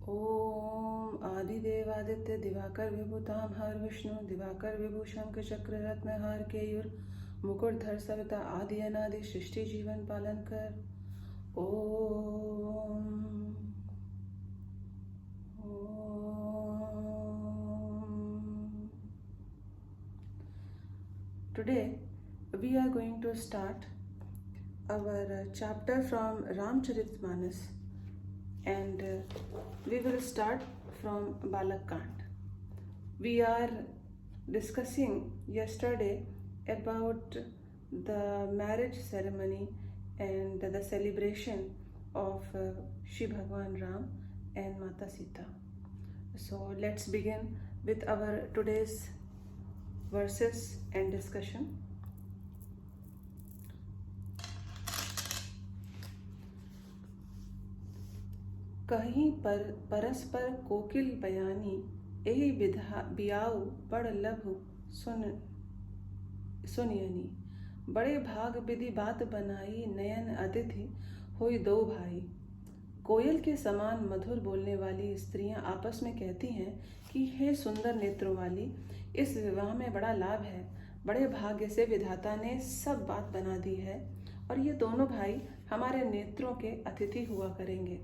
ओम आदिदेवादित्य दिवाकर विभुताम हर विष्णु दिवाकर विभु शंख चक्र रत्न हार केयुर मुकुटधर सविता आदि अनादि सृष्टि जीवन पालन कर। ओम Today we are going to start our chapter from Ramcharitmanas, and we will start from Balak Kand. We are discussing yesterday about the marriage ceremony and the celebration of Shri Bhagwan Ram and Mata Sita. So let's begin with our today's verses and discussion. कहीं पर परस्पर कोकिल बयानी एहि विधा बियाऊ बड़ love सुनियनी बड़े भाग विधि बात बनाई नयन अतिथि हुई दो भाई। कोयल के समान मधुर बोलने वाली स्त्रियां आपस में कहती हैं कि हे सुंदर नेत्रों वाली, इस विवाह में बड़ा लाभ है। बड़े भाग्य से विधाता ने सब बात बना दी है और ये दोनों भाई हमारे नेत्रों के अतिथि हुआ करेंगे।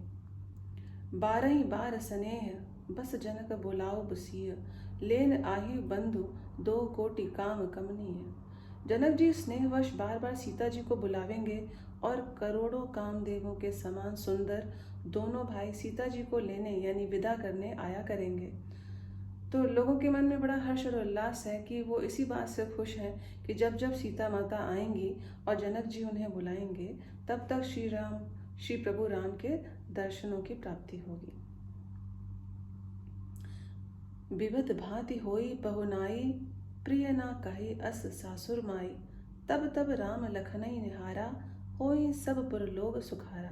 12 बार स्नेह बस जनक बुलाओ बसिय लेन आही बंधु दो कोटि काम कमनीय। जनक जी स्नेहवश बार बार सीता जी को बुलावेंगे और करोड़ों कामदेवों के समान सुंदर दोनों भाई सीता जी को लेने यानी विदा करने आया करेंगे। तो लोगों के मन में बड़ा हर्ष और उल्लास है कि वो इसी बात से खुश हैं कि जब जब सीता माता आएंगी और जनक जी उन्हें बुलाएंगे तब तक श्री प्रभु राम के दर्शनों की प्राप्ति होगी। विविध भांति होई पहुनाई प्रिय ना कही अस सासुर माई। तब तब राम लखनई निहारा होई सब पुर लोग सुखारा।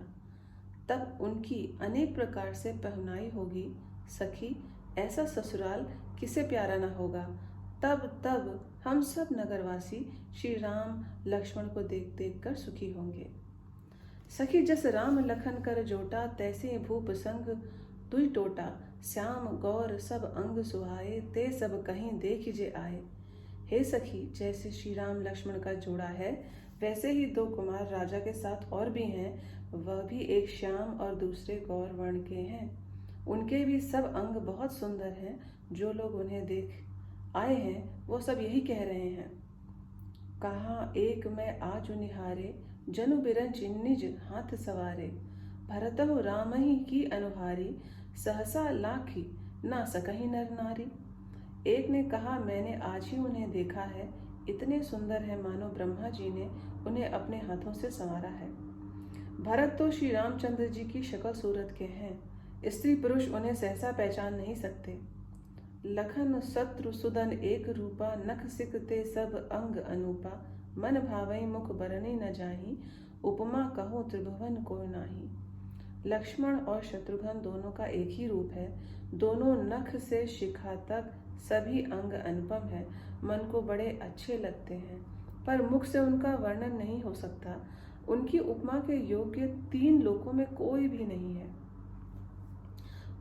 तब उनकी अनेक प्रकार से पहुनाई होगी। सखी ऐसा ससुराल किसे प्यारा ना होगा। तब तब हम सब नगरवासी श्री राम लक्ष्मण को देख देख कर सुखी होंगे। सखी जस राम लखन कर जोटा तैसे भूप संग दुई टोटा। श्याम गौर सब अंग सुहाए ते सब कहीं देख जे आए। हे सखी जैसे श्री राम लक्ष्मण का जोड़ा है वैसे ही दो कुमार राजा के साथ और भी हैं। वह भी एक श्याम और दूसरे गौर वर्ण के हैं। उनके भी सब अंग बहुत सुंदर हैं। जो लोग उन्हें देख आए हैं वो सब यही कह रहे हैं। कहाँ एक मैं आज निहारे जनु बिरंच निज हाथ सवारे। भरतहु राम ही की अनुहारी सहसा लाखी ना सकही नर नारी। एक ने कहा मैंने आज ही उन्हें देखा है। इतने सुंदर है मानो ब्रह्मा जी ने उन्हें अपने हाथों से संवारा है। भरत तो श्री रामचंद्र जी की शक्ल सूरत के हैं। स्त्री पुरुष उन्हें सहसा पहचान नहीं सकते। लखन शत्रु सुदन एक रूपा नख सिकते सब अंग अनूपा। मन भावई मुख बरने न जाही उपमा कहो त्रिभुवन को नाही। लक्ष्मण और शत्रुघ्न दोनों का एक ही रूप है। दोनों नख से शिखा तक सभी अंग अनुपम है। मन को बड़े अच्छे लगते हैं पर मुख से उनका वर्णन नहीं हो सकता। उनकी उपमा के योग्य 3 लोकों में कोई भी नहीं है।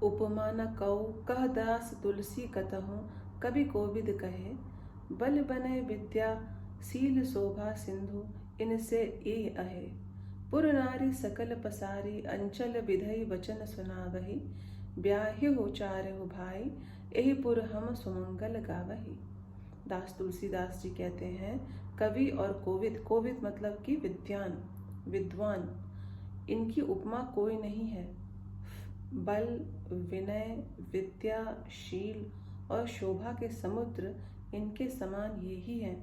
उपमा न कौ कह दास तुलसी कतहु कवि कोविद कहे। बल बने विद्या सील शोभा सिंधु इनसे ए अहे। पुर नारी सकल पसारी अंचल विधई वचन सुनावही। ब्याह्यु चारहु भाई एहि पुर हम सुमंगल गावही। दास तुलसीदास जी कहते हैं कवि और कोविद मतलब कि विद्वान इनकी उपमा कोई नहीं है। बल विनय विद्या शील और शोभा के समुद्र इनके समान ये ही हैं।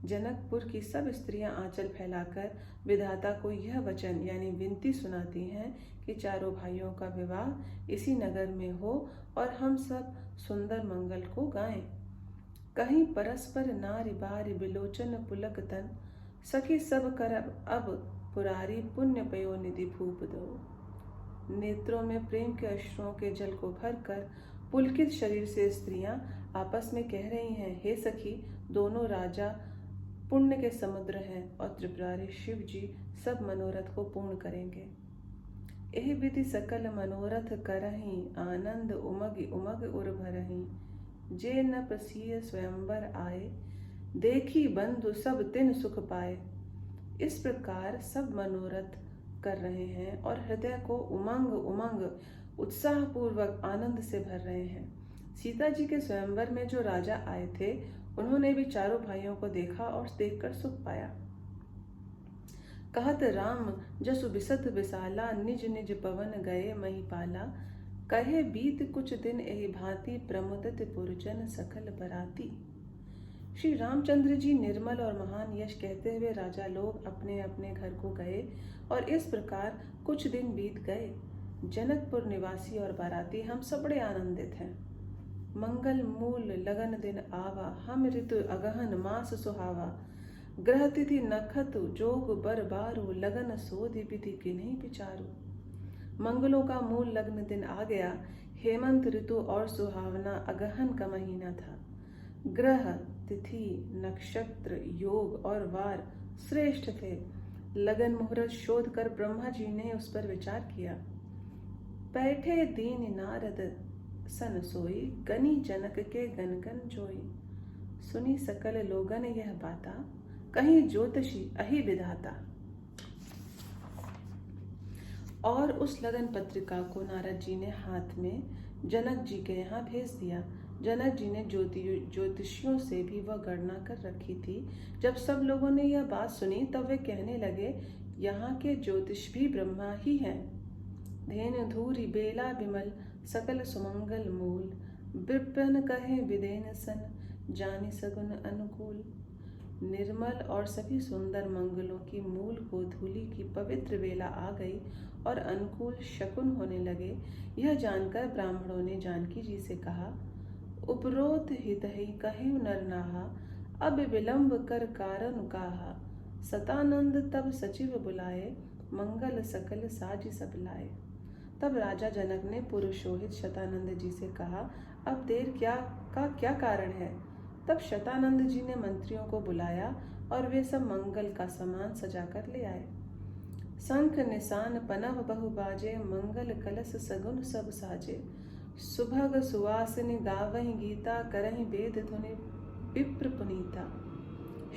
जनकपुर की सब स्त्रियां आंचल फैलाकर विधाता को यह वचन यानी विनती सुनाती हैं कि चारों भाइयों का विवाह इसी नगर में हो और हम सब सुंदर मंगल को गाएं। कहीं परस्पर नारी बारी बिलोचन पुलक तन। सखी सब करब अब पुरारी पुण्य पयो निधि भूप दो। नेत्रों में प्रेम के अश्रुओं के जल को भरकर पुलकित शरीर से स्त्रियां आपस में कह रही हैं हे सखी दोनों राजा पुण्य के समुद्र हैं और त्रिपुरारी शिव जी सब मनोरथ को पूर्ण करेंगे। एह विधि सकल मनोरथ करहीं, आनंद उमग उमग उर भरहीं। जे न प्रसीय स्वयंवर आए, देखी बंधु सब तिन सुख पाए। इस प्रकार सब मनोरथ कर रहे हैं और हृदय को उमंग उमंग उत्साह पूर्वक आनंद से भर रहे हैं। सीता जी के स्वयंवर में जो राजा आए थे, उन्होंने भी चारों भाइयों को देखा और देखकर सुख पाया। कहत राम जसु बिसत बिसाला, निज निज पवन गए महिपाला। कहे बीत कुछ दिन एहि भांति, प्रमुदित पुरजन सकल बराती। श्री रामचंद्र जी निर्मल और महान यश कहते हुए राजा लोग अपने अपने घर को गए और इस प्रकार कुछ दिन बीत गए। जनकपुर निवासी और बाराती हम सब बड़े आनंदित हैं। मंगल मूल लगन दिन आवा, हम ऋतु अगहन मास सुहावा। ग्रह तिथि नखत जोग बर बारू, लगन सोधि विधि किन्हीं विचारू। मंगलों का मूल लग्न दिन आ गया। हेमंत ऋतु और सुहावना अगहन का महीना था। ग्रह तिथि नक्षत्र योग और वार श्रेष्ठ थे। लगन मुहूर्त शोध कर ब्रह्मा जी ने उस पर विचार किया। बैठे दीन नारद सन सोई, गनी जनक के गन गन जोई। सुनी सकल लोगन यह बाता, कहीं ज्योतिषी अहि विधाता। और उस लगन पत्रिका को नारद जी ने हाथ में जनक जी के यहाँ भेज दिया। जनक जी ने ज्योतिषियों से भी वह गणना कर रखी थी। जब सब लोगों ने यह बात सुनी तब वे कहने लगे, यहाँ के ज्योतिष भी ब्रह्मा ही हैं। धेन धूरी बेला विमल, सकल सुमंगल मूल। विपिन कहे विदेन सन, जानि सगुन अनुकूल। निर्मल और सभी सुंदर मंगलों की मूल गोधूली की पवित्र वेला आ गई और अनुकूल शकुन होने लगे। यह जानकर ब्राह्मणों ने जानकी जी से कहा, उपरोत हितहि कहे नर नाहा, अब विलंब कर कारण काहा। सतानंद तब सचिव बुलाए, मंगल सकल साज सब लाए। तब राजा जनक ने पुरुषोहित शतानंद जी से कहा, अब देर क्या कारण है। तब शतानंद जी ने मंत्रियों को बुलाया और वे सब मंगल का सामान सजाकर ले आए। शंख निशान पनव बहु बाजे, मंगल कलश सगुन सब साजे। सुभग सुवासिनी गावहीं गीता, करहीं वेद धुनि विप्र पुनीता।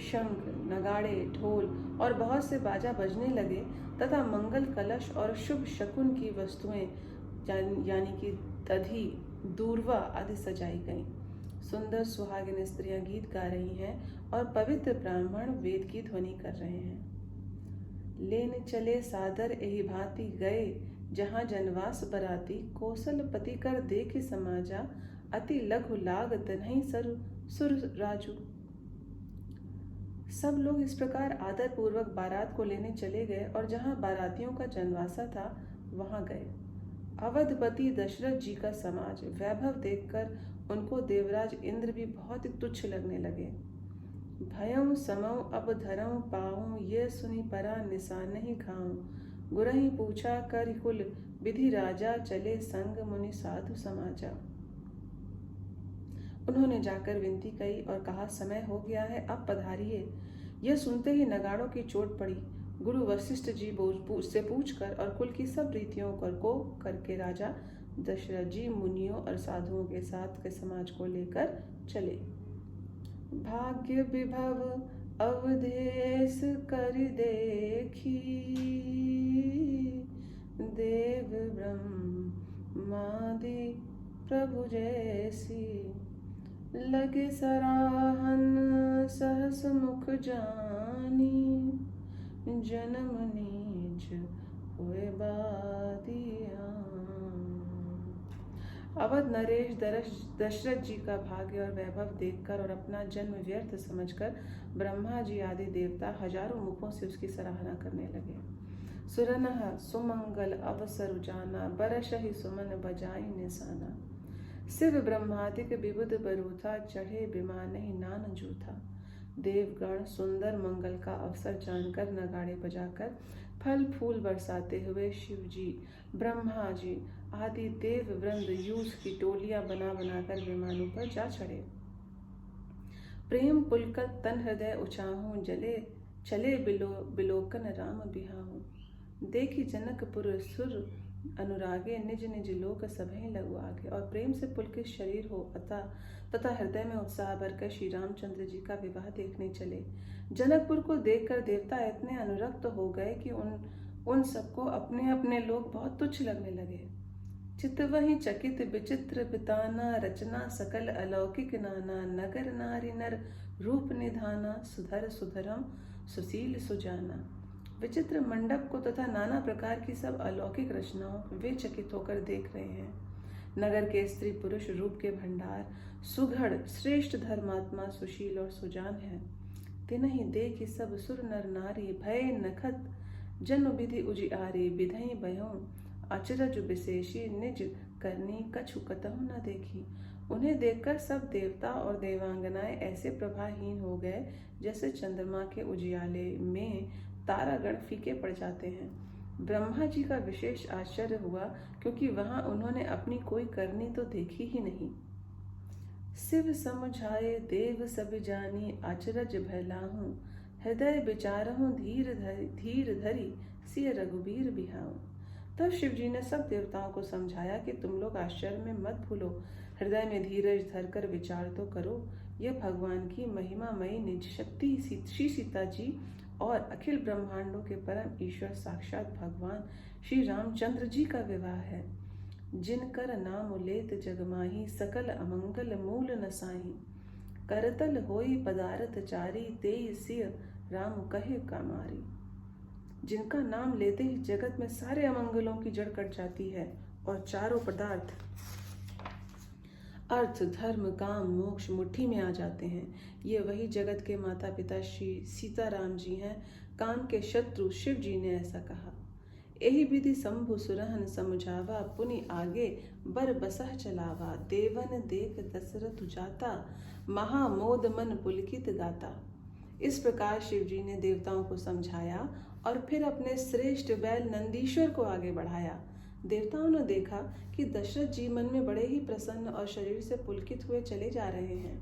शंख नगाड़े ढोल और बहुत से बाजा बजने लगे तथा मंगल कलश और शुभ शकुन की वस्तुएं यानी कि दधी दूर्वा आदि सजाई गईं। सुंदर सुहागिन स्त्रियां गीत गा रही हैं और पवित्र ब्राह्मण वेद की ध्वनि कर रहे हैं। लेन चले सादर एहि भांति गए, जहाँ जनवास बराती। कौशल पति कर देख समाजा, अति लघु लाग तन्हई सुर राजू। सब लोग इस प्रकार आदर पूर्वक बारात को लेने चले गए और जहाँ बारातियों का जनवासा था वहां गए। अवधपति दशरथ जी का समाज वैभव देखकर उनको देवराज इंद्र भी बहुत तुच्छ लगने लगे। भयं समौ अब धरम पाऊं, ये सुनी परा निशान नहीं खाऊं। गुरहि पूछा कर कुल विधि राजा, चले संग मुनि साधु समाजा। उन्होंने जाकर विनती कही और कहा, समय हो गया है, अब पधारिए। यह सुनते ही नगाड़ों की चोट पड़ी। गुरु वशिष्ठ जी से पूछकर और कुल की सब रीतियों को करके राजा दशरथ जी मुनियों और साधुओं के साथ के समाज को लेकर चले। भाग्य विभव अवधेश कर देखी, देव ब्रह्मादि प्रभु जैसी। लगे सराहन सहस मुख जानी, जन्म नीच हुए बादिया। अवध नरेश दशरथ जी का भाग्य और वैभव देखकर और अपना जन्म व्यर्थ समझकर ब्रह्मा जी आदि देवता हजारों मुखों से उसकी सराहना करने लगे। सुरनह सुमंगल अवसर जाना, बरसहि सुमन बजाई निशाना। शिव ब्रह्मादिक विबुध बरूथा, चढ़े विमान ही नान जूथा। देवगण सुंदर मंगल का अवसर जानकर नगाड़े बजाकर फल फूल बरसाते हुए शिव जी, ब्रह्मा जी आदि देव वृंद यूथ की टोलियां बना बनाकर विमानों पर जा चढ़े। प्रेम पुलकत तन हृदय उचाहूं, चले बिलोकन राम बिहाहूं। देखी जनकपुर सुर अनुरागे निज निज लोक सभें लगु आगे। और प्रेम से पुलकित शरीर हो तथा हृदय में उत्साह भरकर श्री रामचंद्र जी का विवाह देखने चले। जनकपुर को देखकर देवता इतने अनुरक्त हो गए कि उन सबको अपने अपने लोग बहुत तुच्छ लगने लगे। चित्त वही चकित विचित्र बिताना, रचना सकल अलौकिक नाना, नगर नारी नर रूप निधाना, सुधर सुधरम सुशील सुजाना। विचित्र मंडप को तथा नाना प्रकार की सब अलौकिक रचनाओं वे चकित होकर देख रहे हैं। नगर के स्त्री पुरुष रूप के भंडार, सुघड़ श्रेष्ठ धर्मात्मा, सुशील और सुजान है। तिन्हि देख सब सुर नर नारी, भय नखत जन्म विधि उजियारी, विधई बयों अचरज विशेषी, निज करनी कछु कतहु न देखी। उन्हें देखकर सब देवता और देवांगनाएं ऐसे प्रभाहीन हो गए जैसे चंद्रमा के उजियाले में तारागण फीके पड़ जाते हैं। ब्रह्मा जी का विशेष आश्चर्य हुआ, क्योंकि वहां उन्होंने अपनी कोई करनी तो देखी ही नहीं। शिव समझाए देव सब जानी, अचरज भयलाहूं, हृदय विचारहूं धीर धरी, सिय रघुबीर बिहाऊं। तब शिव जी ने सब देवताओं को समझाया कि तुम लोग आश्चर्य में मत भूलो, हृदय में धीरज धरकर विचार तो करो। यह भगवान की महिमामयी निज शक्ति श्री सीता जी और अखिल ब्रह्मांडों के परम ईश्वर साक्षात भगवान श्री रामचंद्र जी का विवाह है। जिनकर नाम लेत जगमाही, सकल अमंगल मूल नसाही, करतल होई पदारथ चारी, तेई सिय राम कहे कामारी। जिनका नाम लेते ही जगत में सारे अमंगलों की जड़ कट जाती है और चारों पदार्थ अर्थ धर्म काम मोक्ष मुट्ठी में आ जाते हैं। ये वही जगत के माता पिता श्री सीताराम जी हैं। काम के शत्रु शिव जी ने ऐसा कहा। यही विधि शंभु सुरहन समझावा, पुनि आगे बर बसह चलावा, देवन देख दशरथ जाता, महामोद मन पुलकित गाता। इस प्रकार शिव जी ने देवताओं को समझाया और फिर अपने श्रेष्ठ बैल नंदीश्वर को आगे बढ़ाया। देवताओं ने देखा कि दशरथ जी मन में बड़े ही प्रसन्न और शरीर से पुलकित हुए चले जा रहे हैं।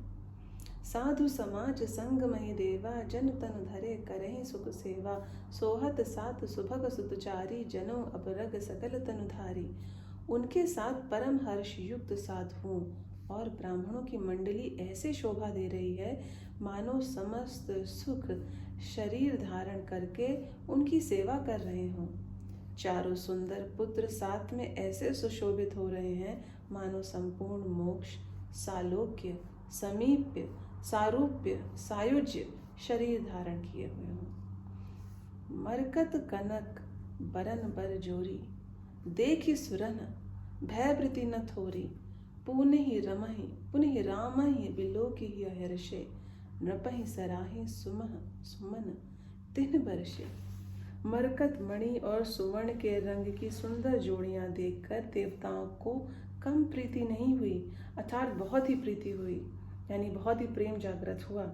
साधु समाज संग मही देवा, जन तन धरे करहि सुख सेवा, सोहत सात सुभग सुतचारी, जनो अपरग सकल तनुधारी। उनके साथ परम हर्ष युक्त साधुओं और ब्राह्मणों की मंडली ऐसे शोभा दे रही है मानो समस्त सुख शरीर धारण करके उनकी सेवा कर रहे हों। चारों सुंदर पुत्र साथ में ऐसे सुशोभित हो रहे हैं मानो संपूर्ण मोक्ष सालोक्य समीप्य सारूप्य सायुज्य शरीर धारण किए हुए हों। मरकत कनक बरन बर जोरी, देखि सुरन भयभृति न थोरी, पुनहि रामहि बिलोकि हर्षे, नृपहि सराहि सुमन तिन बरसे। मरकत मणि और सुवर्ण के रंग की सुंदर जोड़ियां देखकर देवताओं को कम प्रीति नहीं हुई, अर्थात बहुत ही प्रीति हुई, यानी बहुत ही प्रेम जागृत हुआ।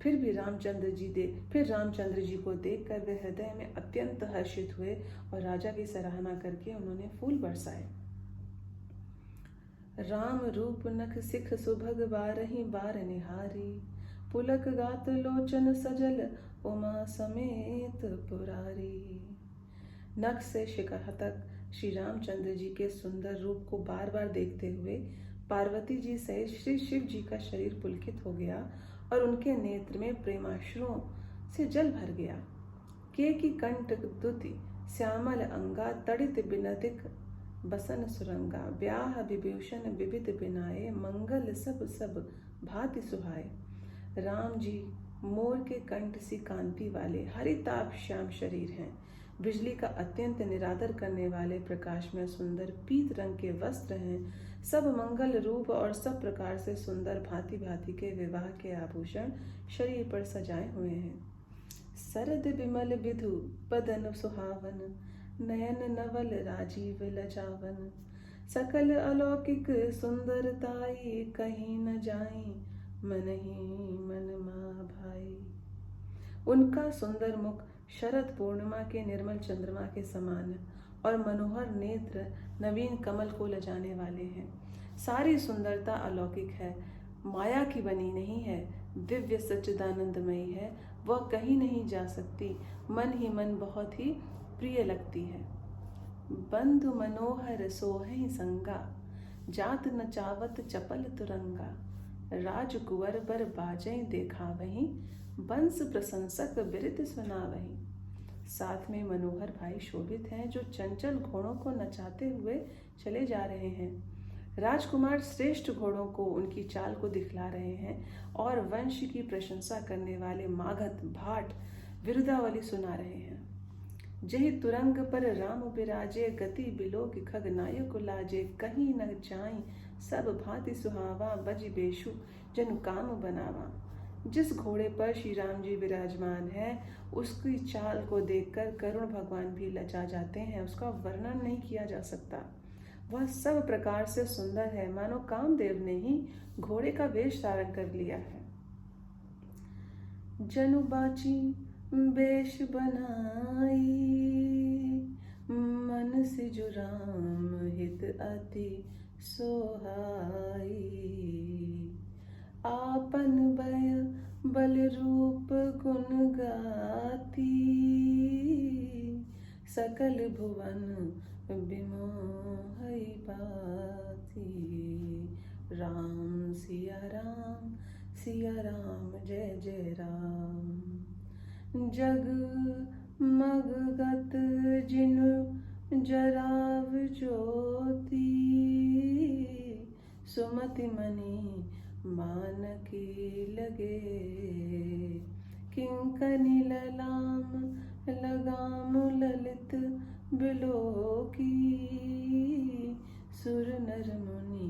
फिर रामचंद्र जी को देखकर वे हृदय में अत्यंत हर्षित हुए और राजा की सराहना करके उन्होंने फूल बरसाए। राम रूप नख सिख सुभग बारहि बार निहारी, पुलक गात लोचन सजल उमा समेत पुरारी। नख से शिखा तक श्री रामचंद्र जी के सुंदर रूप को बार बार देखते हुए पार्वती जी सहित श्री शिव जी का शरीर पुलकित हो गया और उनके नेत्र में प्रेमाश्रुओं से जल भर गया। के की कंठ दुति श्यामल अंगा, तड़ित बिनदिक बसन सुरंगा, ब्याह विभूषण विविध बिनाए, मंगल सब भांति सुहाए। राम जी मोर के कंठ सी कांति वाले हरिताभ श्याम शरीर हैं। बिजली का अत्यंत निरादर करने वाले प्रकाश में सुंदर पीत रंग के वस्त्र हैं। सब मंगल रूप और सब प्रकार से सुंदर भांति भांति के विवाह के आभूषण शरीर पर सजाए हुए हैं। सरद विमल विधु बदन सुहावन, नयन नवल राजीव लजावन, सकल अलौकिक सुंदरताई, कहीं न जाई मन ही मन मा भाई। उनका सुंदर मुख शरद पूर्णिमा के निर्मल चंद्रमा के समान और मनोहर नेत्र नवीन कमल को लजाने वाले हैं। सारी सुंदरता अलौकिक है, माया की बनी नहीं है, दिव्य सच्चिदानंदमयी है, वह कहीं नहीं जा सकती, मन ही मन बहुत ही प्रिय लगती है। बंधु मनोहर सोहै संगा, जात नचावत चपल तुरंगा। राजकुंवर बर बाजै देखावहीं, वंश प्रशंसक बिरति सुनावहीं। साथ में मनोहर भाई शोभित हैं जो चंचल घोड़ों को नचाते हुए चले जा रहे हैं। राजकुमार श्रेष्ठ घोड़ों को उनकी चाल को दिखला रहे हैं और वंश की प्रशंसा करने वाले मागध भाट विरुदावली सुना रहे हैं। जहि तुरंग पर राम बिराजे, गति बिलोक खग नायक लाजे। कहीं न जाई सब भांति सुहावा, बज बेशु जनु काम बनावा। जिस घोड़े पर श्री राम जी विराजमान है उसकी चाल को देखकर करुण भगवान भी लजा जाते हैं। उसका वर्णन नहीं किया जा सकता। वह सब प्रकार से सुंदर है, मानो कामदेव ने ही घोड़े का वेश धारण कर लिया है। जनु बाची बेश बनाई, मन सिजु राम हित अति सोहाई। आपन भय बल रूप गुण गाती, सकल भुवन बिमोहई पाती। राम सिया राम जय जय राम। जग मग गत जिनु जराव ज्योति, सुमति मणि मानकी लगे। किंकनी ललाम लगाम ललित बिलोकी, सुर नर मुनि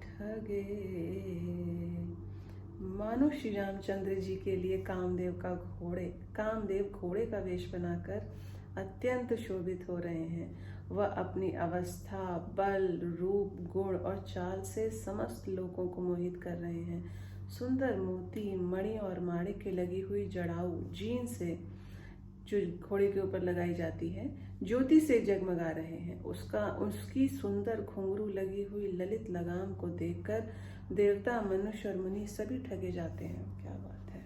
ठगे। मानो श्री रामचंद्र जी के लिए कामदेव घोड़े का वेश बनाकर अत्यंत शोभित हो रहे हैं। वह अपनी अवस्था, बल, रूप, गुण और चाल से समस्त लोगों को मोहित कर रहे हैं। सुंदर मोती, मणि और माणिक की लगी हुई जड़ाऊ जीन से जो घोड़े के ऊपर लगाई जाती है, ज्योति से जगमगा रहे हैं। उसकी सुंदर घुंघरू लगी हुई ललित लगाम को देखकर देवता, मनुष्य और मुनि सभी ठगे जाते हैं। क्या बात है।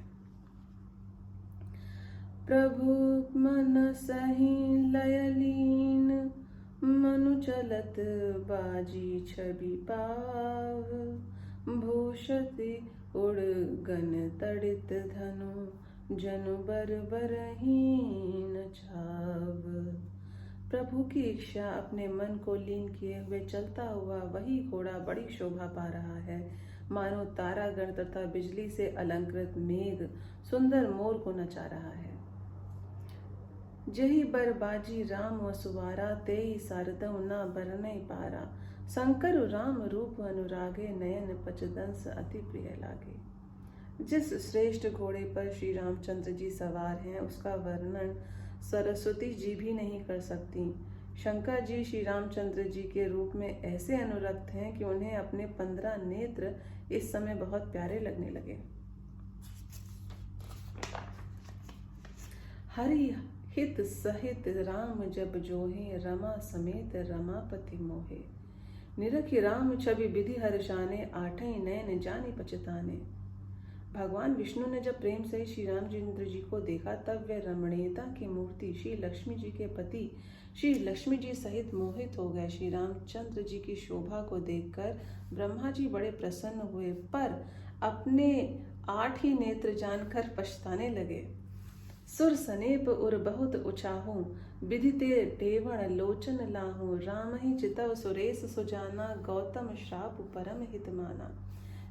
प्रभु मन सही लयलीन, मनु चलत बाजी छवि पाव। भूषति उड़ गन तड़ित धनु, जनु बर बरहीन छाव। प्रभु की इच्छा अपने मन को लीन किए हुए चलता हुआ वही घोड़ा बड़ी शोभा पा रहा है, मानो तारागण तथा बिजली से अलंकृत मेघ सुंदर मोर को नचा रहा है। जही बर बाजी राम वसुवारा, तेई सारदऊ ना बरनई पारा। शंकर राम रूप अनुरागे, नयन पचदंस अति प्रिय लागे। जिस श्रेष्ठ घोड़े पर श्री रामचंद्र जी सवार हैं उसका वर्णन सरस्वती जी भी नहीं कर सकती। शंकर जी श्री रामचंद्र जी के रूप में ऐसे अनुरक्त हैं कि उन्हें अपने 15 नेत्र इस समय बहुत प्यारे लगने लगे। हरि हित सहित राम जब जोहे, रमा समेत रमापति मोहे। निरखि राम छवि विधि हर्षाने, आठई नयन जानि पछताने। भगवान विष्णु ने जब प्रेम से श्री रामचंद्र जी को देखा तब वे रमणीयता की मूर्ति श्री लक्ष्मी जी के पति श्री लक्ष्मी जी सहित मोहित हो गए। श्री रामचंद्र जी की शोभा को देखकर ब्रह्मा जी बड़े प्रसन्न हुए, पर अपने 8 ही नेत्र जानकर पछताने लगे। सुर सनेप उर बहुत उचाहूं, विदिते टेवण लोचन लाहूं। राम ही चितव सुरेश सुजाना, गौतम श्राप परम हित माना।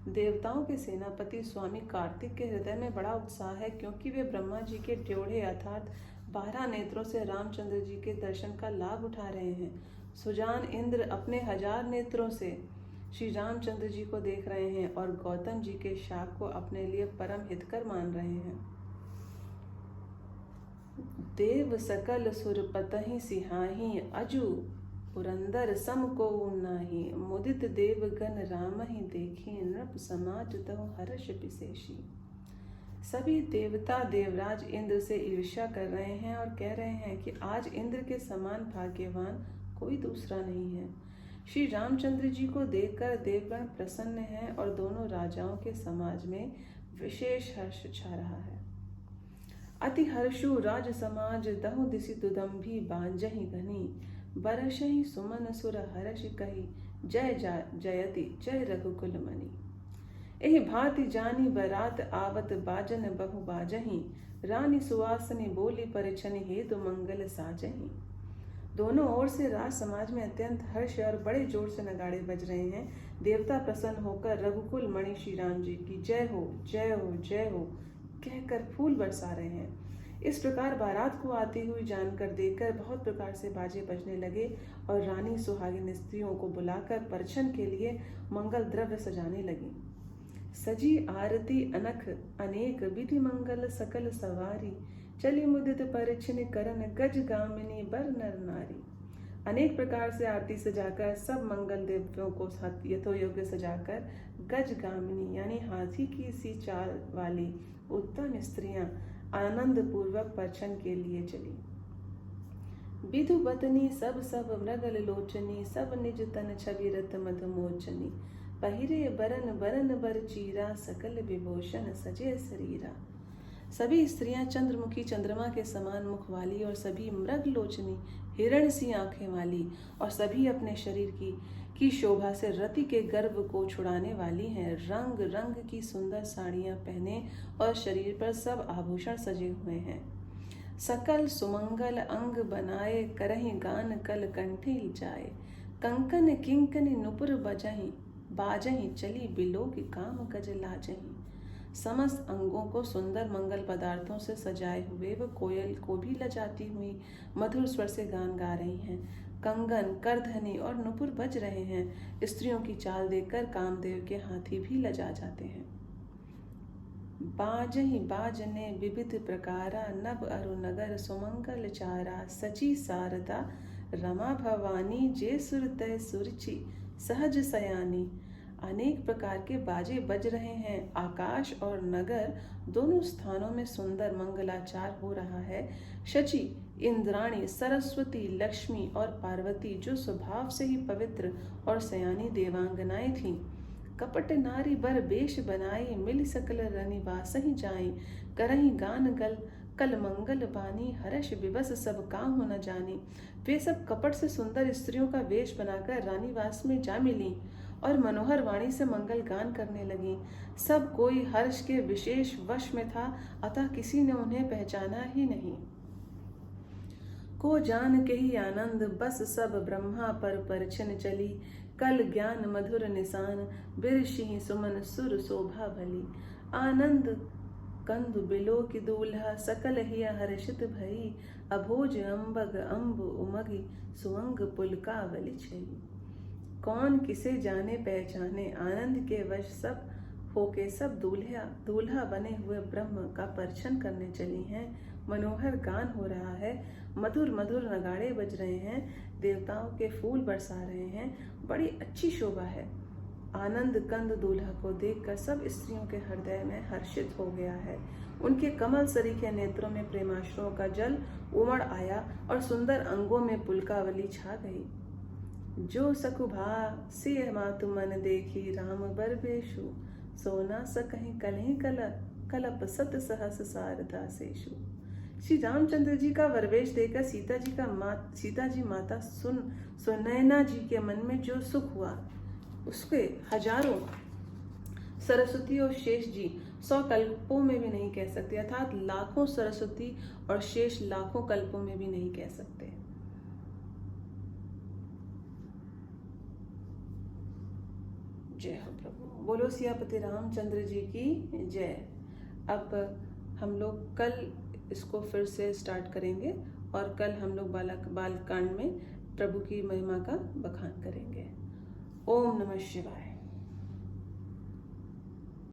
देवताओं के सेनापति स्वामी कार्तिक के हृदय में बड़ा उत्साह है, क्योंकि वे ब्रह्मा जी के ड्योढ़े अर्थात 12 नेत्रों से रामचंद्र जी के दर्शन का लाभ उठा रहे हैं। सुजान इंद्र अपने 1000 नेत्रों से श्री रामचंद्र जी को देख रहे हैं और गौतम जी के शाप को अपने लिए परम हितकर मान रहे हैं। देव सकल सुर पतहि सिहाही, अजु पुरंदर सम को नाही। मुदित देवगण राम ही देखी, नृप समाज तहु हर्ष विशेषी। सभी देवता देवराज इंद्र से ईर्ष्या कर रहे हैं और कह रहे हैं कि आज इंद्र के समान भाग्यवान कोई दूसरा नहीं है। श्री रामचंद्र जी को देखकर देवगण प्रसन्न हैं और दोनों राजाओं के समाज में विशेष हर्ष छा रहा है। अति हर्षु राज समाज, दहु दिसि दुदंभी बांजहि घनी। बरसहि सुमन सुर हर्ष कही, जय जयति जय रघुकुल मनि। एहि भांति जानी बरात आवत, बाजन बहु बाजहीं, रानी सुवासनी बोली परिछनि, हेतु मंगल साजहीं। दोनों ओर से राज समाज में अत्यंत हर्ष और बड़े जोर से नगाड़े बज रहे हैं। देवता प्रसन्न होकर रघुकुल मणि श्री राम जी की जय हो जय हो जय हो कहकर फूल बरसा रहे हैं। इस प्रकार बारात को आती हुई जानकर देखकर बहुत प्रकार से बाजे बजने लगे और रानी सुहागिन स्त्रियों को बुलाकर परिछन के लिए मंगल द्रव्य सजाने लगी। सजी आरती अनख अनेक, विधि मंगल सकल सवारी, चली मुदित परिछन करन, गज गामिनी बर नर नारी। अनेक प्रकार से आरती सजाकर सब मंगल द्रव्यों को यथोयोग्य सजाकर गज गामिनी यानी हाथी की सी चाल वाली उत्तम स्त्रियां आनंद पूर्वक परिछन के लिए चली। विधु बतनी सब सब मृगल लोचनी, सब निज तन छवि रत मधुमोचनी, पहिरे बरन बरन बर चीरा, सकल विभूषण सजे शरीरा। सभी स्त्रियां चंद्रमुखी चंद्रमा के समान मुख वाली और सभी मृग लोचनी हिरण सी आंखें वाली और सभी अपने शरीर की शोभा से रति के गर्व को छुड़ाने वाली हैं। रंग रंग की सुंदर साड़ियां पहने और शरीर पर सब आभूषण सजे हुए हैं। सकल सुमंगल अंग बनाए, करहि गान कल कंठी जाए, कंकन किंकन नुपुर बजहि, बाजहि चली बिलो की काम कज लाजहि। समस्त अंगों को सुंदर मंगल पदार्थों से सजाए हुए वह कोयल को भी लजाती हुई मधुर स्वर से गान गा रही हैं। कंगन करधनी और नुपुर बज रहे हैं। स्त्रियों की चाल देखकर कामदेव के हाथी भी लजा जाते हैं। बाजहि बाजने विविध प्रकारा, नभ अरु नगर सुमंगल चारा, सची सारदा रमा भवानी, जे सुर तय सुरचि सहज सयानी। अनेक प्रकार के बाजे बज रहे हैं। आकाश और नगर दोनों स्थानों में सुंदर मंगलाचार हो रहा है। शची, इंद्राणी, सरस्वती, लक्ष्मी और पार्वती जो स्वभाव से ही पवित्र और सयानी देवांगनाएं थीं, कपट नारी बर बेश बनाई, मिल सकल रनिवासहि जाई, करहि गान गल कल मंगल बानी, हर्ष विवश सब काहू न जानी। वे सब कपट से सुंदर स्त्रियों का वेश बनाकर रानीवास में जा मिली और मनोहर वाणी से मंगल गान करने लगी। सब कोई हर्ष के विशेष वश में था, अतः किसी ने उन्हें पहचाना ही नहीं। को जान के ही आनंद बस सब ब्रह्मा पर परिछन चली, कल ज्ञान मधुर निशान, बिरषि सुमन सुर शोभा भली। आनंद कंदु बिलो की दूल्हा, सकल हिया हर्षित भई, अभोज अम्बग अम्ब उमगी, सुअंग पुलकावली छई। कौन किसे जाने पहचाने, आनंद के वश सब होके सब दूल्हा बने हुए ब्रह्म का परिछन करने चली हैं। मनोहर गान हो रहा है, मधुर मधुर नगाड़े बज रहे हैं, देवताओं के फूल बरसा रहे हैं, बड़ी अच्छी शोभा है। आनंद कंद दूल्हा को देखकर सब स्त्रियों के हृदय में हर्षित हो गया है। उनके कमल सरीखे नेत्रों में प्रेमाश्रुओं का जल उमड़ आया और सुंदर अंगों में पुलकावली छा गई। जो सकुभा सिय मातु मन देखी, राम बर बेशु, सोना सकहि कलहि कलप सत सहस सारदा सेशु। श्री रामचंद्र जी का वरवेश देखकर सीता जी माता सुनैना जी के मन में जो सुख हुआ, उसके हजारों सरस्वती और शेष जी 100 कल्पों में भी नहीं कह सकते, अर्थात लाखों सरस्वती और शेष लाखों कल्पों में भी नहीं कह सकते। जय हो प्रभु। बोलो सियापति रामचंद्र जी की जय। अब हम लोग कल इसको फिर से स्टार्ट करेंगे और कल हम लोग बालकांड में प्रभु की महिमा का बखान करेंगे। ओम नमः शिवाय।